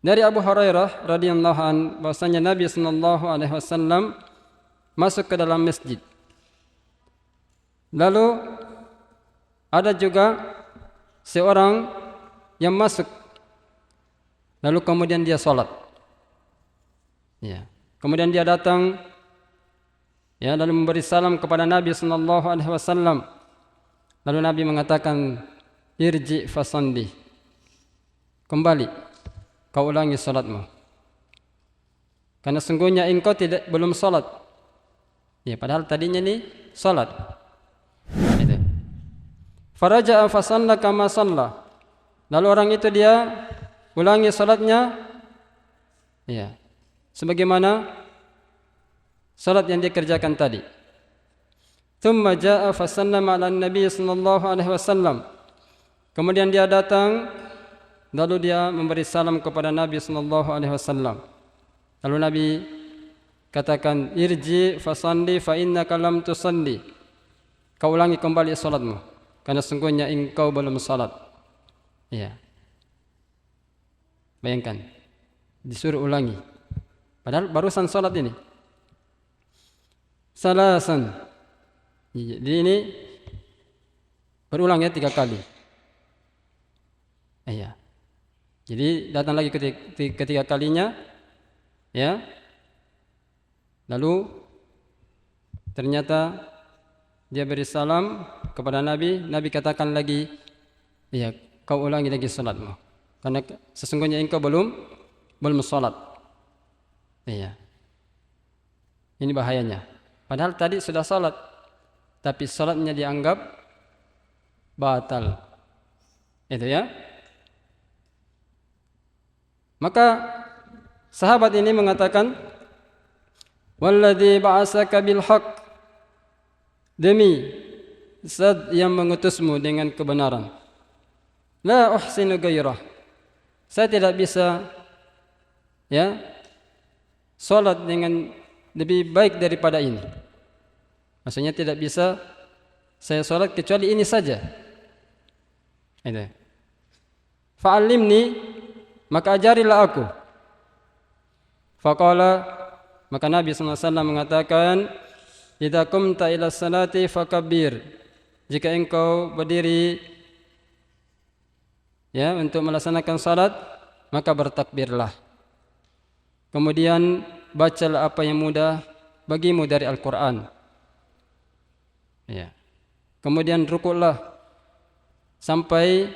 Dari Abu Hurairah radhiyallahu an bahwasanya Nabi sallallahu alaihi wasallam masuk ke dalam masjid. Lalu ada juga seorang yang masuk, lalu kemudian dia sholat. Ya. Kemudian dia datang, ya, lalu memberi salam kepada Nabi sallallahu alaihi wasallam. Lalu Nabi mengatakan, irji fasalli, kembali, kau ulangi salatmu, karena sungguhnya engkau belum salat. Ya, padahal tadinya ini salat. Itu. Faraja'a fasalla kama shalla. Lalu orang itu dia ulangi salatnya, ya, sebagaimana salat yang dikerjakan tadi. Thumma ja'a fasallama 'ala Nabi sallallahu alaihi wasallam. Kemudian dia datang, lalu dia memberi salam kepada Nabi sallallahu alaihi wasallam. Lalu Nabi katakan, irji fasalli fa innaka lam tusalli. Kau ulangi kembali salatmu, karena sungguhnya engkau belum salat. Ya. Bayangkan, disuruh ulangi, padahal barusan salat ini. Salasan. Jadi ini berulang ya 3 kali. Ya. Jadi datang lagi ketiga kalinya, ya. Lalu ternyata dia beri salam kepada Nabi. Nabi katakan lagi, ya, kau ulangi lagi salatmu, karena sesungguhnya engkau belum salat. Iya. Ini bahayanya. Padahal tadi sudah salat, tapi salatnya dianggap batal. Itu ya. Maka sahabat ini mengatakan, walladzi ba'asaka bil haqq, demi zat yang mengutusmu dengan kebenaran, la uhsinu ghairah, saya tidak bisa, ya, salat dengan lebih baik daripada ini. Maksudnya tidak bisa saya salat kecuali ini saja. Itu. Fa'allimni, maka ajarilah aku. Faqala, maka Nabi SAW mengatakan, idza qumta ila salati fakabbir, jika engkau berdiri, ya, untuk melaksanakan salat, maka bertakbirlah. Kemudian bacalah apa yang mudah bagimu dari Al-Quran. Ya. Kemudian rukuklah sampai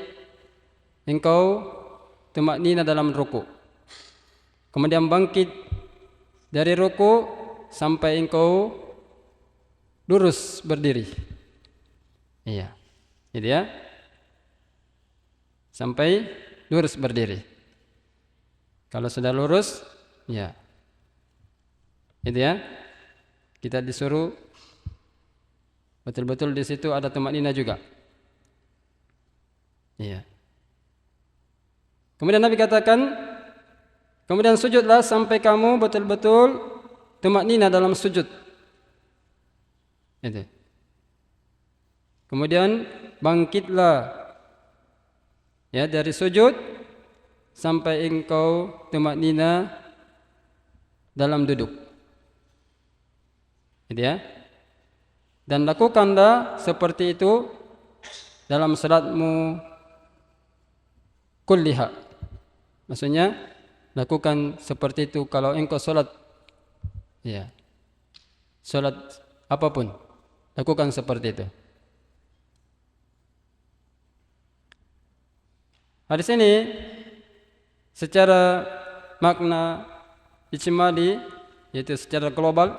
engkau tumaknina dalam rukuk. Kemudian bangkit dari rukuk sampai engkau lurus berdiri. Iya. Jadi ya. Sampai lurus berdiri. Kalau sudah lurus, ya. Itu ya. Kita disuruh betul-betul di situ ada tumaknina juga. Iya. Kemudian Nabi katakan, kemudian sujudlah sampai kamu betul-betul tumaknina dalam sujud. Itu. Kemudian bangkitlah, ya, dari sujud sampai engkau tumaknina dalam duduk. Gitu ya. Dan lakukanlah seperti itu dalam salatmu kulliha. Maksudnya lakukan seperti itu kalau engkau salat, ya, salat apapun, lakukan seperti itu. Hadis ini secara makna ijmali, yaitu secara global,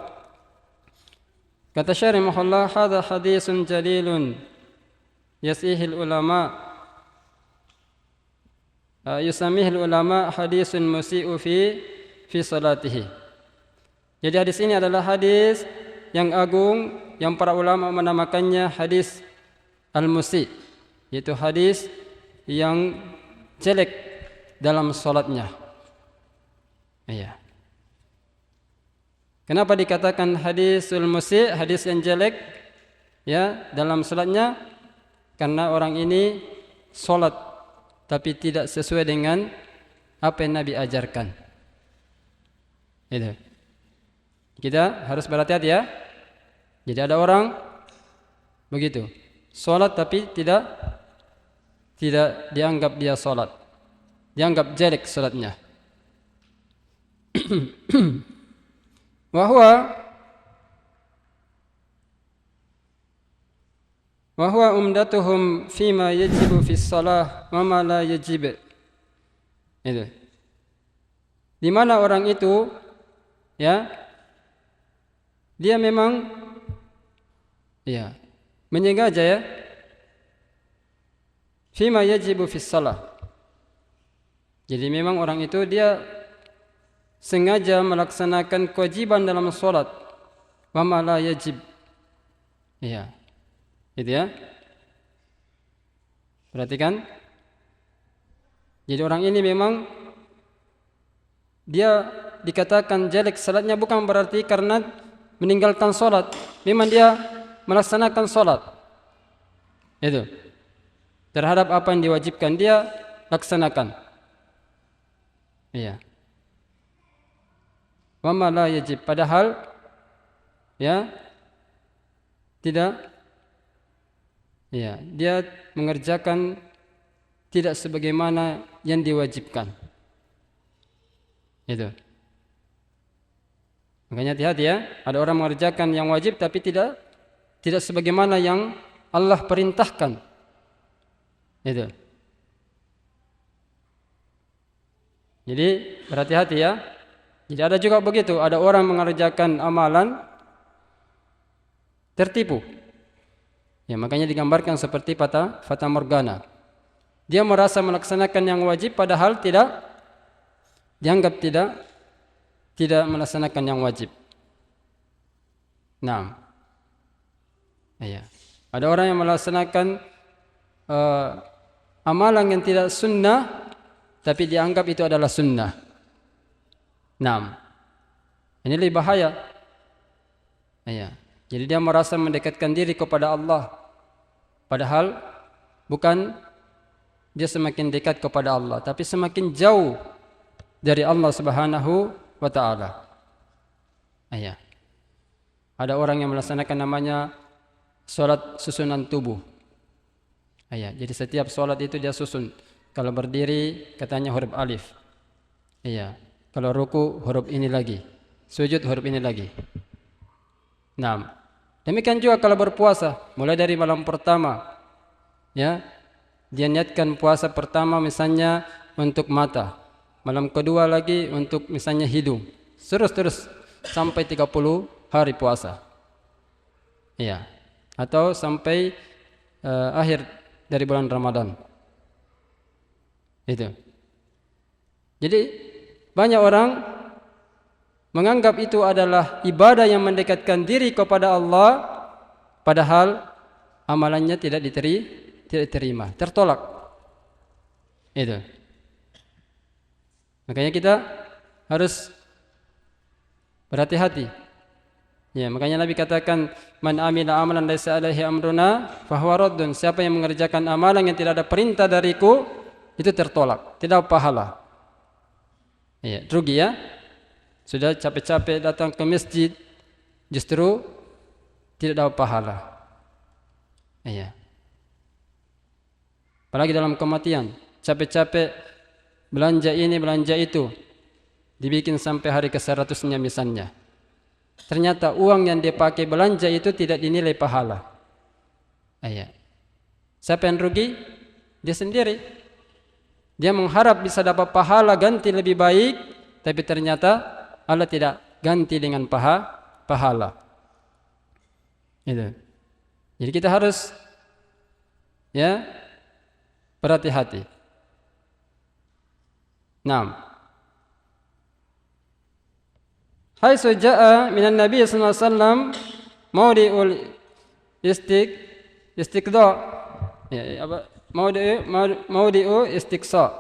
kata Syarih rahimahullah, hadza hadisun jalilun yasihil ulama, yusamihil ulama hadisun musi'u fi salatihi. Jadi hadis ini adalah hadis yang agung yang para ulama menamakannya hadis al-musi', yaitu hadis yang jelek dalam salatnya. Iya. Kenapa dikatakan hadisul musi', hadis yang jelek, ya, dalam salatnya? Karena orang ini salat tapi tidak sesuai dengan apa yang Nabi ajarkan. Itu. Kita harus berhati-hati ya. Jadi ada orang begitu, sholat tapi tidak dianggap dia sholat, dianggap jelek sholatnya. Wahwa umdatuhum fima yajibu fi shalah wa ma la yajib. Itu. Di mana orang itu ya, dia memang ya menyengaja ya, fima yajibu fi shalah. Jadi memang orang itu dia sengaja melaksanakan kewajiban dalam salat, wa ma la yajib. Ya. Gitu ya. Perhatikan. Jadi orang ini memang dia dikatakan jelek salatnya bukan berarti karena meninggalkan salat. Memang dia melaksanakan salat. Itu. Terhadap apa yang diwajibkan dia laksanakan. Iya. Wa ma la yajib, padahal ya tidak. Ya, dia mengerjakan tidak sebagaimana yang diwajibkan. Itu. Makanya hati-hati ya, ada orang mengerjakan yang wajib tapi tidak sebagaimana yang Allah perintahkan. Itu. Jadi berhati-hati ya. Jadi ada juga begitu, ada orang mengerjakan amalan tertipu. Ya, makanya digambarkan seperti fata morgana. Dia merasa melaksanakan yang wajib padahal dianggap tidak melaksanakan yang wajib. Nah, ya. Ada orang yang melaksanakan amalan yang tidak sunnah tapi dianggap itu adalah sunnah. Nah, ini lebih bahaya. Ya. Jadi dia merasa mendekatkan diri kepada Allah, padahal bukan dia semakin dekat kepada Allah, tapi semakin jauh dari Allah Subhanahu wa ta'ala. Ya. Ada orang yang melaksanakan namanya salat susunan tubuh. Ya. Jadi setiap salat itu dia susun. Kalau berdiri katanya huruf alif. Ya. Kalau ruku huruf ini lagi, sujud huruf ini lagi. Nah, demikian juga kalau berpuasa, mulai dari malam pertama, ya, dia niatkan puasa pertama misalnya untuk mata, malam kedua lagi untuk misalnya hidung, terus sampai 30 hari puasa, ya, atau sampai akhir dari bulan Ramadan, itu. Jadi banyak orang menganggap itu adalah ibadah yang mendekatkan diri kepada Allah, padahal amalannya tidak diterima, tertolak. Itu. Makanya kita harus berhati-hati. Ya, makanya Nabi katakan, "Man amila amalan laisa alaihi amruna fahuwa raddun." Siapa yang mengerjakan amalan yang tidak ada perintah dariku, itu tertolak, tidak pahala. Ya, rugi ya. Sudah capek-capek datang ke masjid, justru tidak dapat pahala. Iya. Apalagi dalam kematian, capek-capek belanja ini, belanja itu, dibikin sampai hari ke-100-nya misalnya. Ternyata uang yang dia pakai belanja itu tidak dinilai pahala. Iya. Siapa yang rugi? Dia sendiri. Dia mengharap bisa dapat pahala ganti lebih baik, tapi ternyata Allah tidak ganti dengan pahala. Itu. Jadi kita harus ya berhati-hati. Naam. Haitsu jaa minan Nabi sallallahu alaihi wasallam maudi'ul istiqda. Ya, apa? Maudi'u istiqsa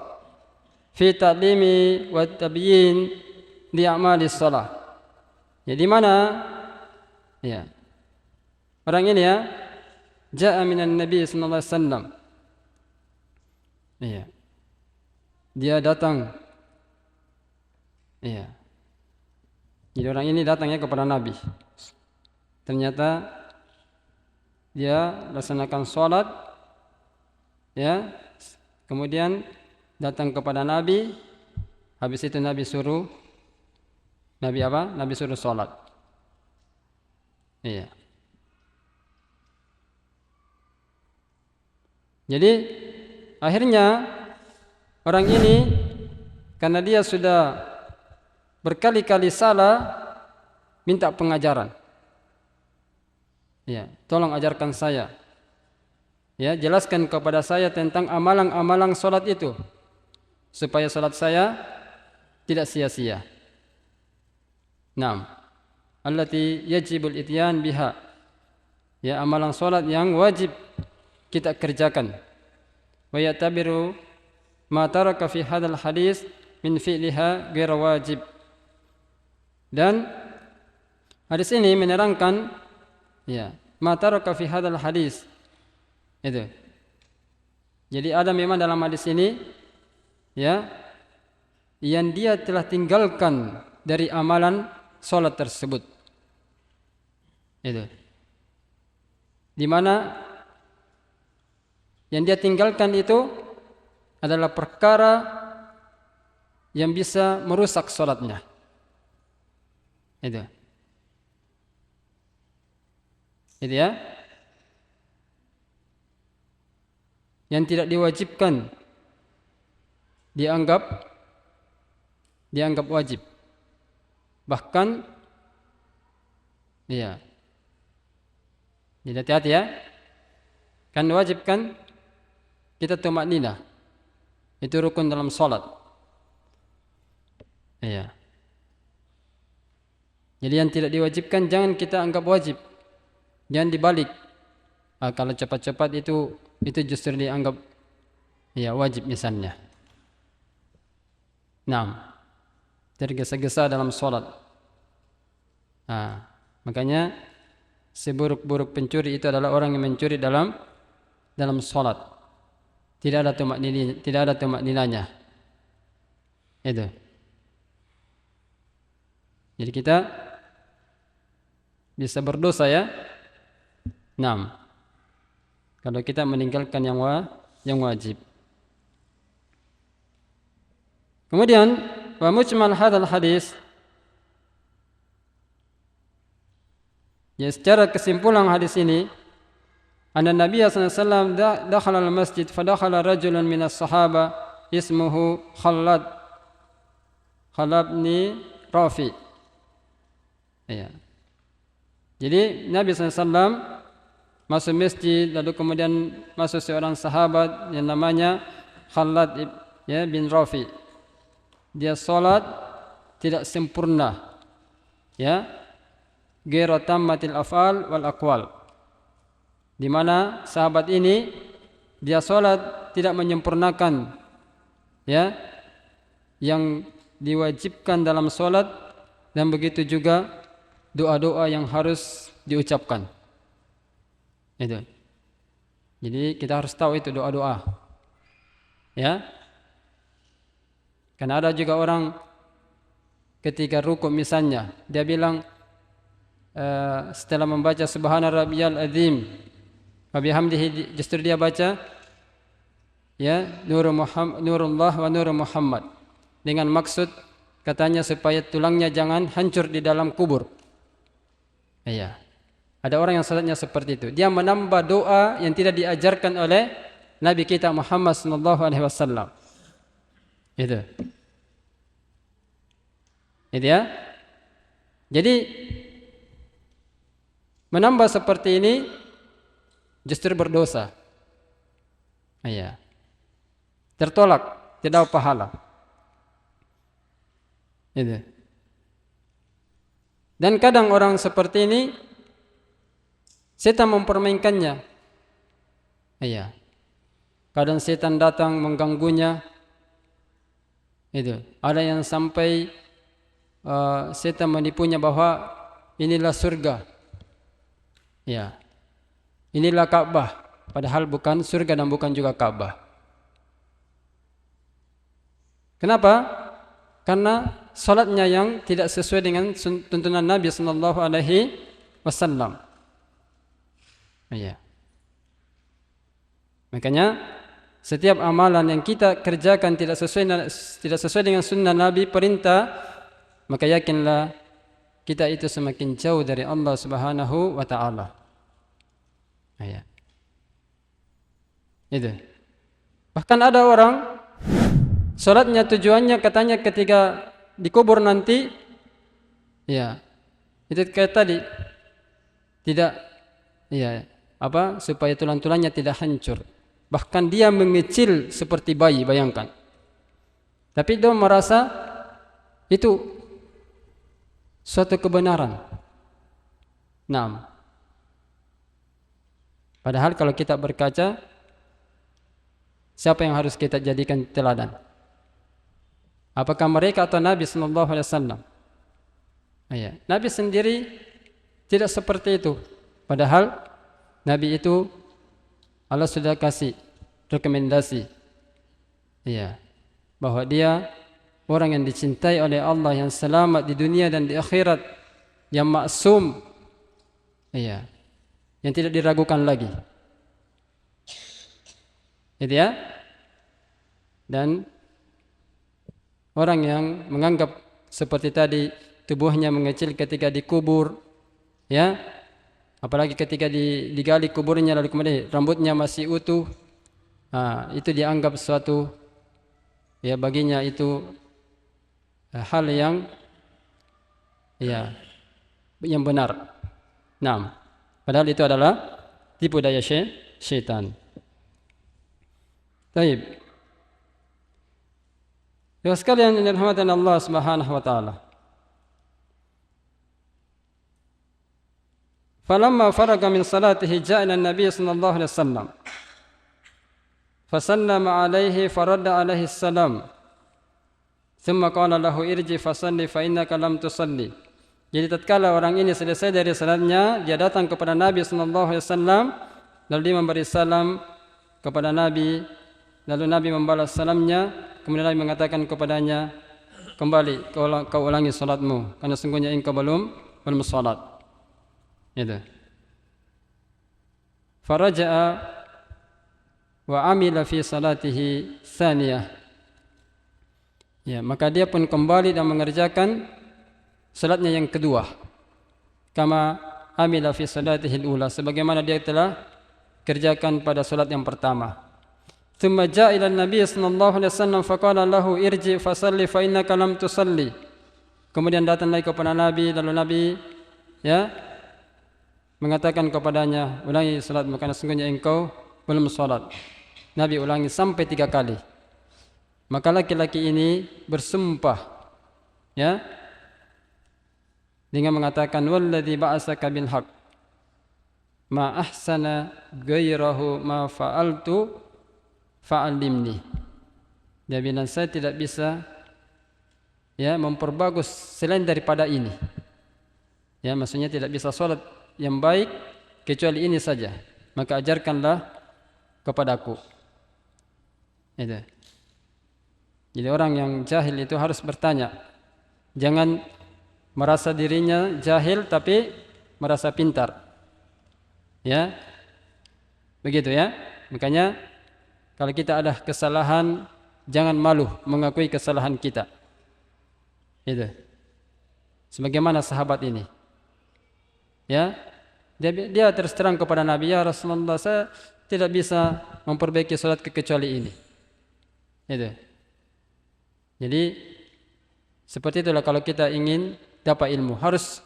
fi ta'limi wa tabyin di amali shalah. Ya, di mana ya orang ini ya jaa minan Nabi sallallahu alaihi wasallam. Iya. Dia datang Iya. Jadi orang ini datangnya kepada Nabi. Ternyata dia laksanakan sholat, ya. Kemudian datang kepada Nabi. Habis itu Nabi suruh, Nabi apa? Nabi suruh sholat. Iya. Jadi akhirnya orang ini karena dia sudah berkali-kali salah, minta pengajaran. Ya, tolong ajarkan saya. Ya, jelaskan kepada saya tentang amalan-amalan salat itu supaya salat saya tidak sia-sia. Naam. Allati yajibul ityan biha. Ya, amalan salat yang wajib kita kerjakan. Wa yatabiru ma taraka fi hadzal hadis min fi'liha ghair wajib. Dan hadis ini menerangkan ya, ma taraka fi hadzal hadis. Itu. Jadi ada memang dalam hadis ini ya yang dia telah tinggalkan dari amalan salat tersebut. Itu. Di mana yang dia tinggalkan itu adalah perkara yang bisa merusak salatnya. Itu ya. Yang tidak diwajibkan dianggap wajib. Bahkan iya. Jadi hati-hati ya. Kan wajib kan kita tumakninah. Itu rukun dalam salat. Iya. Jadi yang tidak diwajibkan jangan kita anggap wajib. Jangan dibalik. Kalau cepat-cepat itu justru dianggap ya wajib misalnya. Naam. Tergesa-gesa dalam salat. Makanya seburuk-buruk pencuri itu adalah orang yang mencuri dalam salat. Tidak ada tumakninahnya. Itu. Jadi kita bisa berdosa ya. Naam. Kalau kita meninggalkan yang wajib. Kemudian wa mujmal hadzal hadis, ya secara kesimpulan hadis ini, anna Nabi sallallahu alaihi wasallam dakhala al-masjid fa dakhala rajulun minas sahaba ismuhu Khalad bin Rafi. Ya. Jadi Nabi SAW masuk masjid, lalu kemudian masuk seorang sahabat yang namanya Khalad bin Rafi. Dia salat tidak sempurna, ya, ghairu tammatil af'al wal aqwal. Di mana sahabat ini dia salat tidak menyempurnakan, ya, yang diwajibkan dalam salat, dan begitu juga doa-doa yang harus diucapkan. Itu. Jadi kita harus tahu itu doa-doa. Ya. Karena ada juga orang ketika rukuk misalnya, dia bilang setelah membaca subhana rabbiyal azim wa bihamdihi, justru dia baca ya nurullah wa nur Muhammad, dengan maksud katanya supaya tulangnya jangan hancur di dalam kubur. Iya. Ada orang yang salatnya seperti itu. Dia menambah doa yang tidak diajarkan oleh Nabi kita Muhammad sallallahu alaihi wasallam. Itu ya. Jadi menambah seperti ini justru berdosa. Iya. Tertolak, tidak pahala. Itu. Dan kadang orang seperti ini setan mempermainkannya. Iya. Kadang setan datang mengganggunya. Itu. Ada yang sampai setan menipunya bahwa inilah surga. Ya. Inilah Ka'bah, padahal bukan surga dan bukan juga Ka'bah. Kenapa? Karena salatnya yang tidak sesuai dengan tuntunan Nabi sallallahu alaihi wasallam. Iya. Makanya setiap amalan yang kita kerjakan tidak sesuai dengan sunnah Nabi, perintah, maka yakinlah kita itu semakin jauh dari Allah Subhanahu wa taala. Iya. Itu. Bahkan ada orang salatnya tujuannya katanya ketika dikubur nanti, ya, itu kayak tadi, tidak, ya, supaya tulang-tulangnya tidak hancur. Bahkan dia mengecil seperti bayi, bayangkan. Tapi dia merasa itu suatu kebenaran. Nah, padahal kalau kita berkaca, siapa yang harus kita jadikan teladan? Apakah mereka atau Nabi sallallahu alaihi wasallam? Ya, Nabi sendiri tidak seperti itu. Padahal Nabi itu Allah sudah kasih rekomendasi, ya, bahwa dia orang yang dicintai oleh Allah, yang selamat di dunia dan di akhirat, yang maksum, ya, yang tidak diragukan lagi. Itu ya. Dan orang yang menganggap seperti tadi tubuhnya mengecil ketika dikubur, ya, apalagi ketika digali kuburnya lalu kemudian rambutnya masih utuh, itu dianggap suatu, ya, baginya itu hal yang, ya, yang benar. Nah, padahal itu adalah tipu daya syaitan. Baik. Ya sekalian yang dirahmati Allah Subhanahu wa taala. Falamma faraga min salatihi ja'a ila an-nabiy sallallahu alaihi wasallam. Fasallama alaihi faradda alaihi salam. Thumma qala lahu irji fasalli fa innaka lam tusalli. Jadi tatkala orang ini selesai dari salatnya, dia datang kepada Nabi sallallahu alaihi wasallam, lalu dia memberi salam kepada Nabi, lalu Nabi membalas salamnya, kemudian Nabi mengatakan kepadanya, kembali kau ulangi salatmu, karena sungguhnya engkau belum salat. Itu. Faraja'a wa amila fi salatihi tsaniyah. Ya, maka dia pun kembali dan mengerjakan salatnya yang kedua. Kama amila fi salatihi al-ula, sebagaimana dia telah kerjakan pada salat yang pertama. Thumma ja'a ila an-nabiy sallallahu alaihi wasallam faqala lahu irji fasalli fa innaka lam tusalli. Kemudian datang lagi kepada Nabi, lalu Nabi, ya, mengatakan kepadanya, ulangi salatmu karena sungguhnya engkau belum salat. Nabi ulangi sampai 3 kali. Maka laki-laki ini bersumpah, ya, dengan mengatakan walladzi ba'asaka bil haqq ma ahsana ghairahu ma fa'altu fa'allimni. Dia bilang saya tidak bisa, ya, memperbagus selain daripada ini. Ya, maksudnya tidak bisa salat yang baik kecuali ini saja, maka ajarkanlah kepadaku. Itu. Jadi orang yang jahil itu harus bertanya, jangan merasa dirinya jahil tapi merasa pintar, ya, begitu ya. Makanya kalau kita ada kesalahan, jangan malu mengakui kesalahan kita. Itu. Sebagaimana sahabat ini, ya, dia terus terang kepada Nabi, ya Rasulullah, saya tidak bisa memperbaiki salat kecuali ini. Itu. Jadi seperti itulah kalau kita ingin dapat ilmu, harus,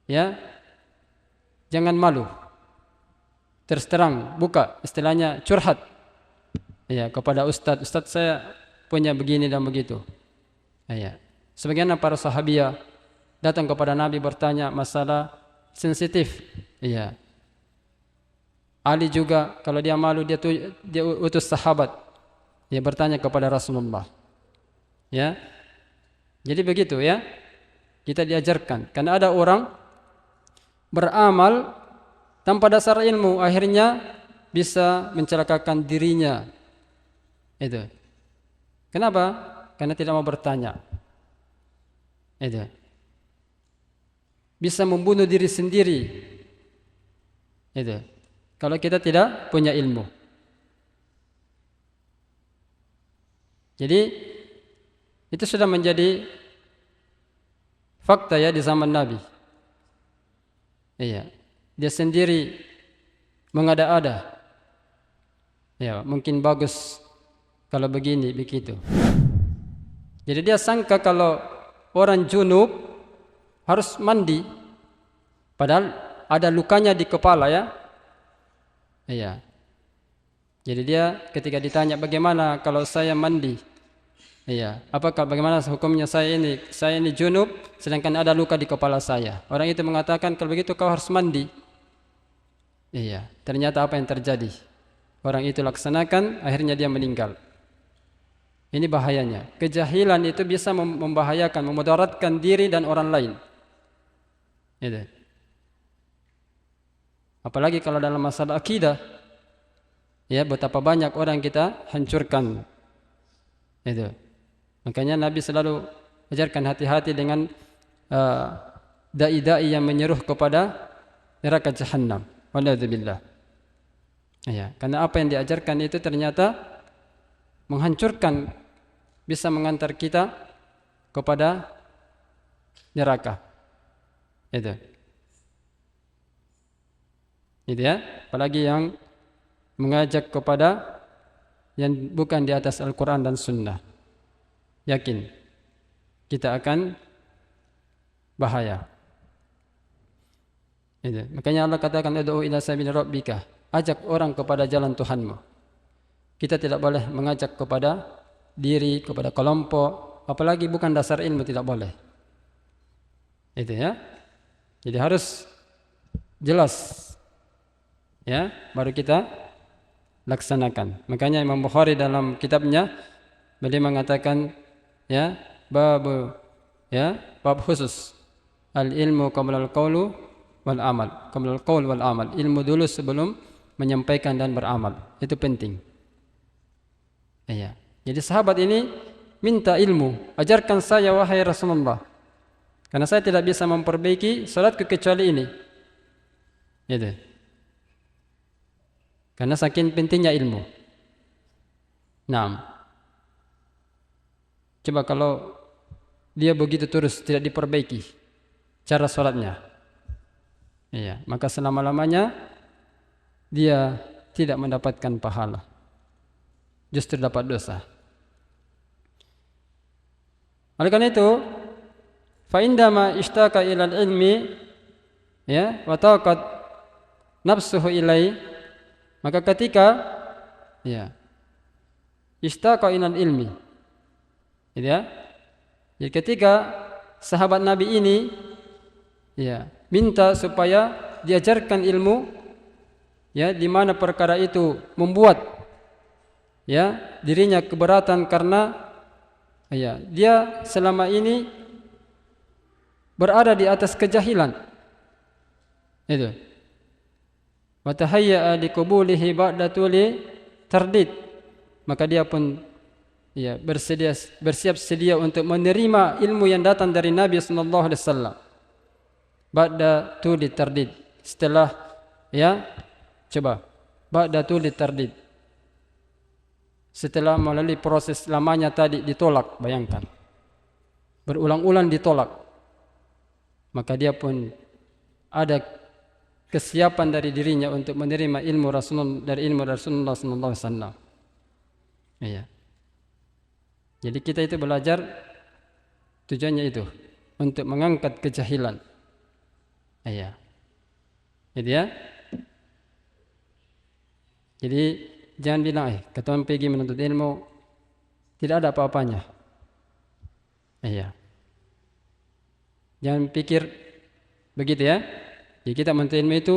ya, jangan malu, terus terang, buka, istilahnya curhat, ya, kepada ustaz saya punya begini dan begitu. Ya. Sebagaimana para sahabiah datang kepada Nabi bertanya masalah sensitif, ya. Ali juga kalau dia malu dia utus sahabat, dia bertanya kepada Rasulullah, ya. Jadi begitu, ya, kita diajarkan. Karena ada orang beramal tanpa dasar ilmu, akhirnya bisa mencelakakan dirinya. Itu. Kenapa? karena tidak mau bertanya. Itu. Bisa membunuh diri sendiri. Itu. Kalau kita tidak punya ilmu. Jadi itu sudah menjadi fakta ya di zaman Nabi. Iya. Dia sendiri mengada-ada. Ya, mungkin bagus kalau begini begitu. Jadi dia sangka kalau orang junub harus mandi, padahal ada lukanya di kepala ya. Iya. Jadi dia ketika ditanya bagaimana kalau saya mandi, iya, apakah bagaimana hukumnya saya ini junub, sedangkan ada luka di kepala saya. Orang itu mengatakan kalau begitu kau harus mandi. Iya. Ternyata apa yang terjadi? Orang itu laksanakan, akhirnya dia meninggal. Ini bahayanya. Kejahilan itu bisa membahayakan, memudaratkan diri dan orang lain. Itu. Apalagi kalau dalam masalah akidah, ya betapa banyak orang kita hancurkan. Itu. Makanya Nabi selalu ajarkan hati-hati dengan dai-dai yang menyeru kepada neraka Jahannam. Walladzubillah. Ya, karena apa yang diajarkan itu ternyata menghancurkan, bisa mengantar kita kepada neraka. Itu ya, apalagi yang mengajak kepada yang bukan di atas Al-Quran dan Sunnah. Yakin kita akan bahaya. Itu. Makanya Allah katakan ud'u ila sabili rabbika, ajak orang kepada jalan Tuhanmu. Kita tidak boleh mengajak kepada diri, kepada kelompok, apalagi bukan dasar ilmu, tidak boleh. Itu ya. Jadi harus jelas ya, baru kita laksanakan. Makanya Imam Bukhari dalam kitabnya beliau mengatakan ya, bab khusus al-ilmu qabla al-qaulu wal amal, qabla al-qaul wal amal. Ilmu dulu sebelum menyampaikan dan beramal. Itu penting. Ya. Jadi sahabat ini minta ilmu, ajarkan saya wahai Rasulullah. Karena saya tidak bisa memperbaiki salatku kecuali ini. Gitu. Karena saking pentingnya ilmu. Nah, coba kalau dia begitu terus tidak diperbaiki cara salatnya, iya, maka selama-lamanya dia tidak mendapatkan pahala, justru dapat dosa. Oleh karena itu, fa indama ishtaka ilal ilmi ya wa taqat nafsuhu ilai, maka ketika ya ishtaka ilal ilmi, ya, jadi ketika sahabat Nabi ini ya minta supaya diajarkan ilmu ya, di mana perkara itu membuat ya dirinya keberatan karena ya dia selama ini berada di atas kejahilan. Itu. Wa tahayya'a liqubulihi ba'da tuli tardid. Maka dia pun ya bersiap sedia untuk menerima ilmu yang datang dari Nabi sallallahu alaihi wasallam. Ba'da tuli tardid. Setelah ya coba ba'da tuli tardid. Setelah melalui proses lamanya tadi ditolak, bayangkan. Berulang-ulang ditolak. Maka dia pun ada kesiapan dari dirinya untuk menerima ilmu Rasulullah sallallahu alaihi wasallam. Iya. Jadi kita itu belajar tujuannya itu untuk mengangkat kejahilan. Iya. Jadi ya. Jadi jangan bilang ketua pergi menuntut ilmu tidak ada apa-apanya. Iya. Jangan pikir begitu ya. Jadi kita menuntut ilmu itu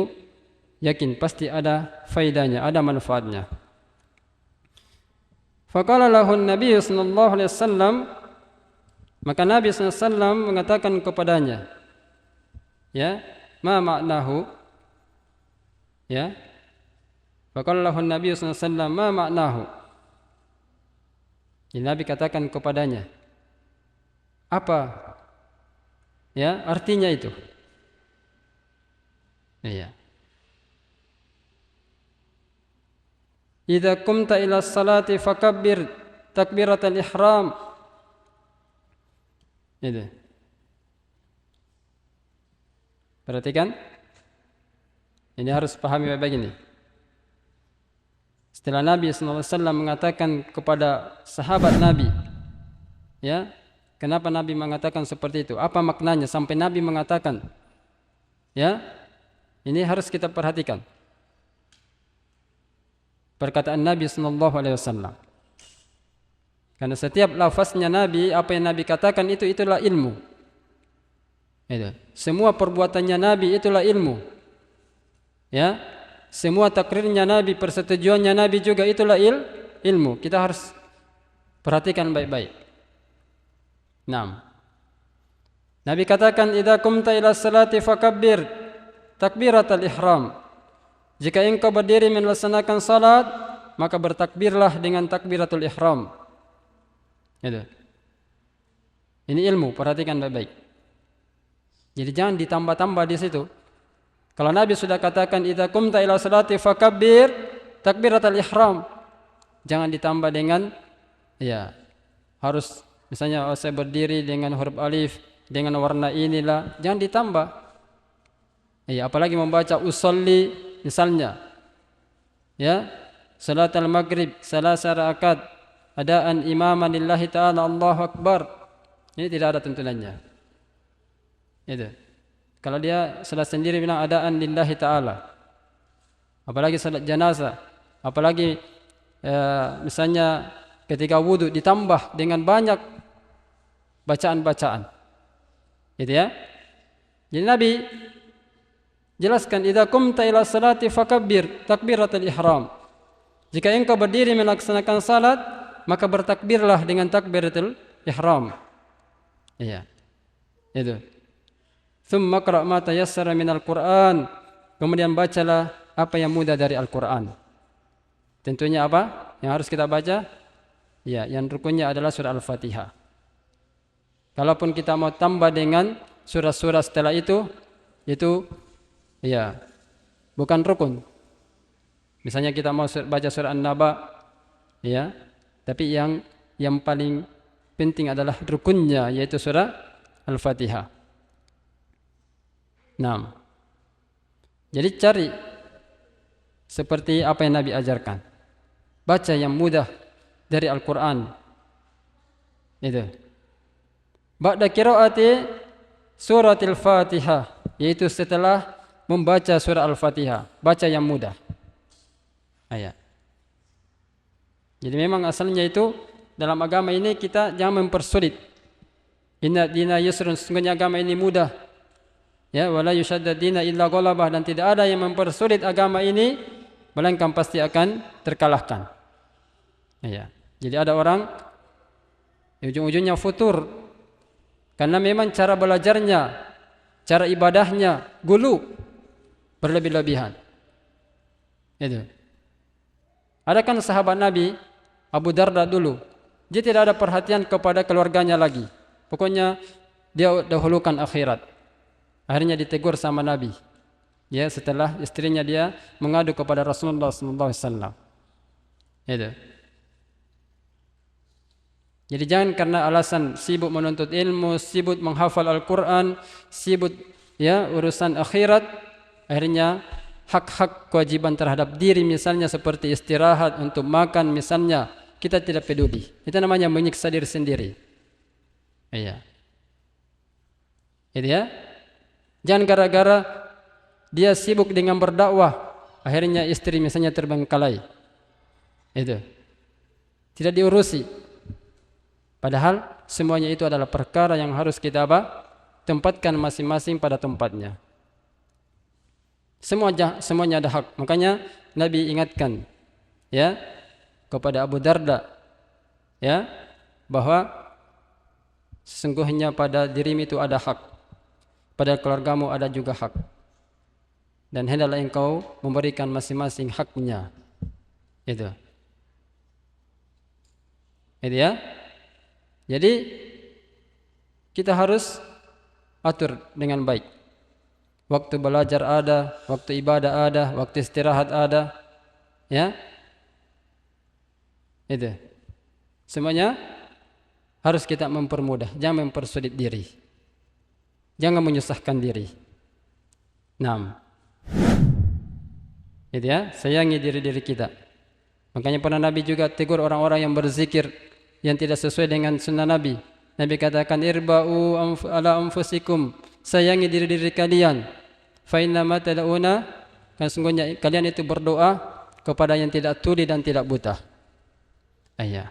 yakin pasti ada faedahnya, ada manfaatnya. Faqala lahu Nabi sallallahu alaihi wasallam, maka Nabi sallallahu alaihi wasallam mengatakan kepadanya, ya, ma maknahu, ya. Faqala lahu Nabi sallallahu alaihi wasallam, ma maknahu. Jadi Nabi katakan kepadanya, apa ya artinya itu? Iya. Idza qumta ila salati fakabbir takbiratal ihram. Itu. Perhatikan. Ini harus pahami baik-baik ini. Setelah Nabi SAW mengatakan kepada sahabat Nabi, ya, kenapa Nabi mengatakan seperti itu? Apa maknanya sampai Nabi mengatakan? Ya, ini harus kita perhatikan. Perkataan Nabi SAW. Karena setiap lafaznya Nabi, apa yang Nabi katakan itulah ilmu. Itu. Semua perbuatannya Nabi itulah ilmu. Ya, semua takrirnya Nabi, persetujuannya Nabi juga itulah ilmu. Kita harus perhatikan baik-baik. Naam. Nabi katakan, idza qumta ila salati fakabbir takbiratal ihram. Jika engkau berdiri melaksanakan salat, maka bertakbirlah dengan takbiratul ihram. Itu. Ini ilmu, perhatikan baik-baik. Jadi jangan ditambah-tambah di situ. Kalau Nabi sudah katakan idza qumta ila salati fakabbir takbiratul ihram, jangan ditambah dengan ya harus misalnya saya berdiri dengan huruf alif dengan warna inilah, jangan ditambah. Ya, apalagi membaca usolli misalnya. Ya, salat al-maghrib salasa rakaat adaan imaman lillahi ta'ala Allahu akbar. Ini tidak ada tuntunannya. Itu. Kalau dia salat sendiri bilang adaan lillahi ta'ala. Apalagi salat jenazah, apalagi misalnya ketika wudu ditambah dengan banyak bacaan-bacaan. Gitu ya. Jadi Nabi jelaskan idza qumta ila salati fakabbir takbiratul ihram. Jika engkau berdiri melaksanakan salat, maka bertakbirlah dengan takbiratul ihram. Iya. Itu. Tsumma qra' ma tayassara minal Qur'an. Kemudian bacalah apa yang mudah dari Al-Qur'an. Tentunya apa yang harus kita baca? Ya, yang rukunnya adalah surah Al-Fatihah. Kalaupun kita mau tambah dengan surah-surah setelah itu ya bukan rukun. Misalnya kita mau baca surah An-Naba, ya, tapi yang paling penting adalah rukunnya yaitu surah Al-Fatihah. Nah, jadi cari seperti apa yang Nabi ajarkan. Baca yang mudah dari Al-Quran. Itu. Ba'da qiraati suratil Fatihah, yaitu setelah membaca surah Al-Fatihah, baca yang mudah. Ayat. Jadi memang asalnya itu dalam agama ini kita jangan mempersulit. Inna dina yusrun, sesungguhnya agama ini mudah. Ya, wala yushaddad dina illa ghalabah, dan tidak ada yang mempersulit agama ini melainkan pasti akan terkalahkan. Ya. Jadi ada orang ujung-ujungnya futur karena memang cara belajarnya, cara ibadahnya gulu, berlebih-lebihan. Itu. Ada kan sahabat Nabi Abu Darda dulu, dia tidak ada perhatian kepada keluarganya lagi. Pokoknya dia dahulukan akhirat. Akhirnya ditegur sama Nabi. Ya, setelah istrinya dia mengadu kepada Rasulullah SAW. Itu. Jadi jangan karena alasan sibuk menuntut ilmu, sibuk menghafal Al-Quran, sibuk ya urusan akhirat, akhirnya hak-hak kewajiban terhadap diri misalnya seperti istirahat, untuk makan misalnya, kita tidak peduli. Itu namanya menyiksa diri sendiri. Iya. Itu ya. Jangan gara-gara dia sibuk dengan berdakwah, akhirnya istri misalnya terbengkalai. Itu. Tidak diurusi. Padahal semuanya itu adalah perkara yang harus kita tempatkan masing-masing pada tempatnya. Semuanya ada hak. Makanya Nabi ingatkan ya kepada Abu Darda ya bahwa sesungguhnya pada dirimu itu ada hak, pada keluargamu ada juga hak, dan hendaklah engkau memberikan masing-masing haknya. Itu. Gitu ya. Jadi kita harus atur dengan baik. Waktu belajar ada, waktu ibadah ada, waktu istirahat ada, ya. Itu. Semuanya harus kita mempermudah, jangan mempersulit diri. Jangan menyusahkan diri. 6. Gitu ya, sayangi diri-diri kita. Makanya pernah Nabi juga tegur orang-orang yang berzikir yang tidak sesuai dengan sunnah Nabi. Nabi katakan irba'u ala anfusikum, sayangi diri-diri kalian. Fa inna ma tad'una, kan sungguhnya kalian itu berdoa kepada yang tidak tuli dan tidak buta. Ayah.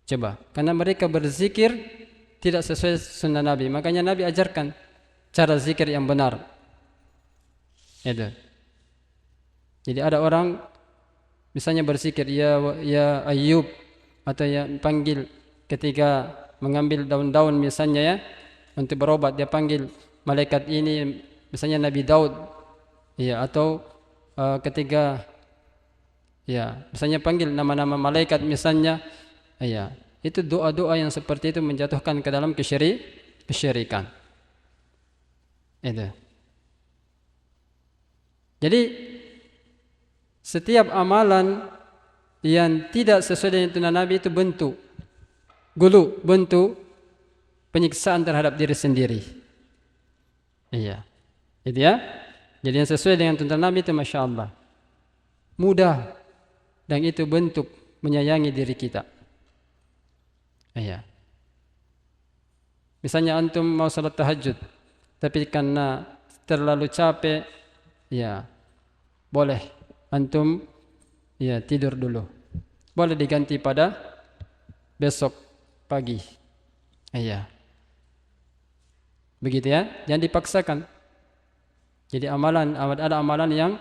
Coba, karena mereka berzikir tidak sesuai sunnah Nabi, makanya Nabi ajarkan cara zikir yang benar. Itu. Jadi ada orang misalnya berzikir ya Ayub, atau ya panggil ketika mengambil daun-daun misalnya ya untuk berobat, dia panggil malaikat ini misalnya Nabi Daud ya, atau ketika ya misalnya panggil nama-nama malaikat misalnya ya, itu doa-doa yang seperti itu menjatuhkan ke dalam kesyirikan. Itu. Jadi setiap amalan yang tidak sesuai dengan tuntunan Nabi itu bentuk gulu, bentuk penyiksaan terhadap diri sendiri. Iya. Itu ya. Jadi yang sesuai dengan tuntunan Nabi itu Masya Allah mudah, dan itu bentuk menyayangi diri kita. Iya. Misalnya antum mau salat tahajud, tapi karena terlalu capek, ya boleh antum ya tidur dulu. Boleh diganti pada besok pagi. Iya. Begitu ya, jangan dipaksakan. Jadi ada amalan yang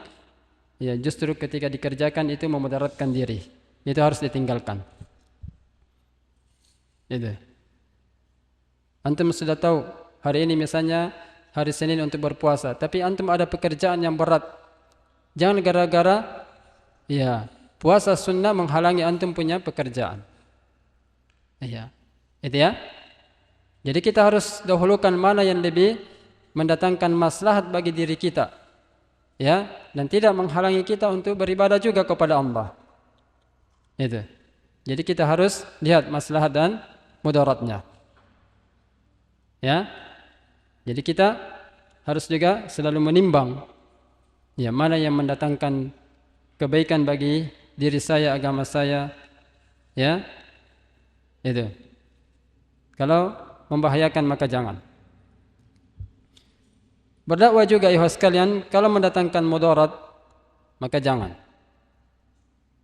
ya justru ketika dikerjakan itu memudaratkan diri. Itu harus ditinggalkan. Itu. Antum sudah tahu hari ini misalnya hari Senin untuk berpuasa, tapi antum ada pekerjaan yang berat. Jangan gara-gara ya puasa sunnah menghalangi antum punya pekerjaan. Iya. Itu ya. Jadi kita harus dahulukan mana yang lebih mendatangkan maslahat bagi diri kita. Ya, dan tidak menghalangi kita untuk beribadah juga kepada Allah. Itu. Jadi kita harus lihat maslahat dan mudaratnya. Ya. Jadi kita harus juga selalu menimbang ya mana yang mendatangkan kebaikan bagi diri saya, agama saya. Ya. Itu. Kalau membahayakan maka jangan. Berdakwah juga ayuhas sekalian, kalau mendatangkan mudarat maka jangan.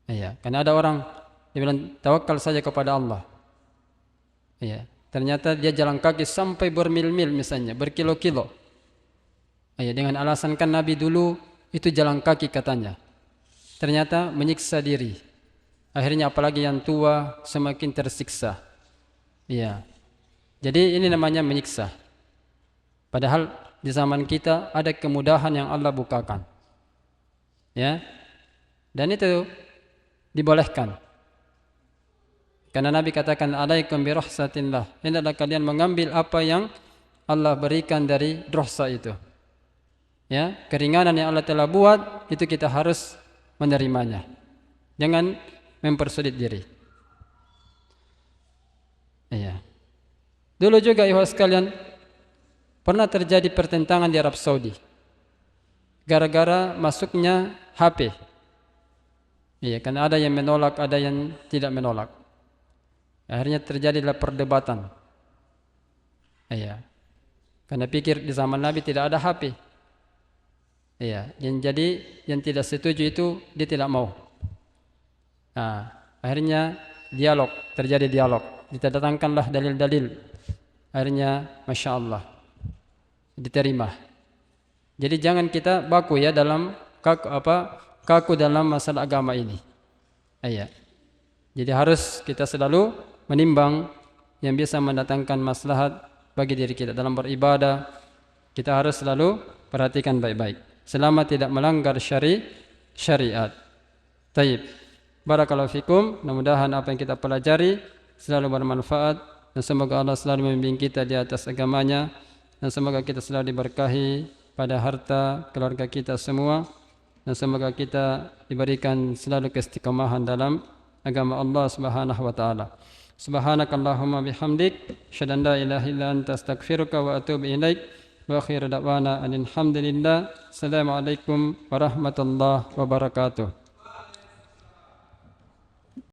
Iya, karena ada orang dia bilang tawakal saja kepada Allah. Iya, ternyata dia jalan kaki sampai bermil-mil misalnya, berkilo-kilo. Iya, dengan alasan kan Nabi dulu itu jalan kaki katanya. Ternyata menyiksa diri. Akhirnya apalagi yang tua semakin tersiksa. Iya. Jadi ini namanya menyiksa. Padahal di zaman kita ada kemudahan yang Allah bukakan. Ya. Dan itu dibolehkan. Karena Nabi katakan alaikum bi rahsatillah. Hendaklah kalian mengambil apa yang Allah berikan dari rahsa itu. Ya, keringanan yang Allah telah buat itu kita harus menerimanya. Jangan mempersulit diri. Iya. Dulu juga ikhwas sekalian pernah terjadi pertentangan di Arab Saudi gara-gara masuknya HP. Iya, karena ada yang menolak, ada yang tidak menolak. Akhirnya terjadilah perdebatan. Iya. Karena pikir di zaman Nabi tidak ada HP. Iya, yang tidak setuju itu dia tidak mau. Nah, akhirnya terjadi dialog. Didatangkanlah dalil-dalil. Akhirnya Masya Allah diterima. Jadi jangan kita baku ya dalam kaku dalam masalah agama ini. Iya. Jadi harus kita selalu menimbang yang bisa mendatangkan maslahat bagi diri kita dalam beribadah. Kita harus selalu perhatikan baik-baik selama tidak melanggar syariat. Taib. Barakallahu fikum. Mudah-mudahan apa yang kita pelajari selalu bermanfaat dan semoga Allah selalu membimbing kita di atas agamanya dan semoga kita selalu diberkahi pada harta keluarga kita semua dan semoga kita diberikan selalu keistiqomahan dalam agama Allah Subhanahu wa taala. Subhanakallahumma bihamdik asyhadu an la ilaha illa anta astaghfiruka wa atubu ilaik. Wa akhiru da'wana alhamdulillah. Assalamualaikum warahmatullahi wabarakatuh.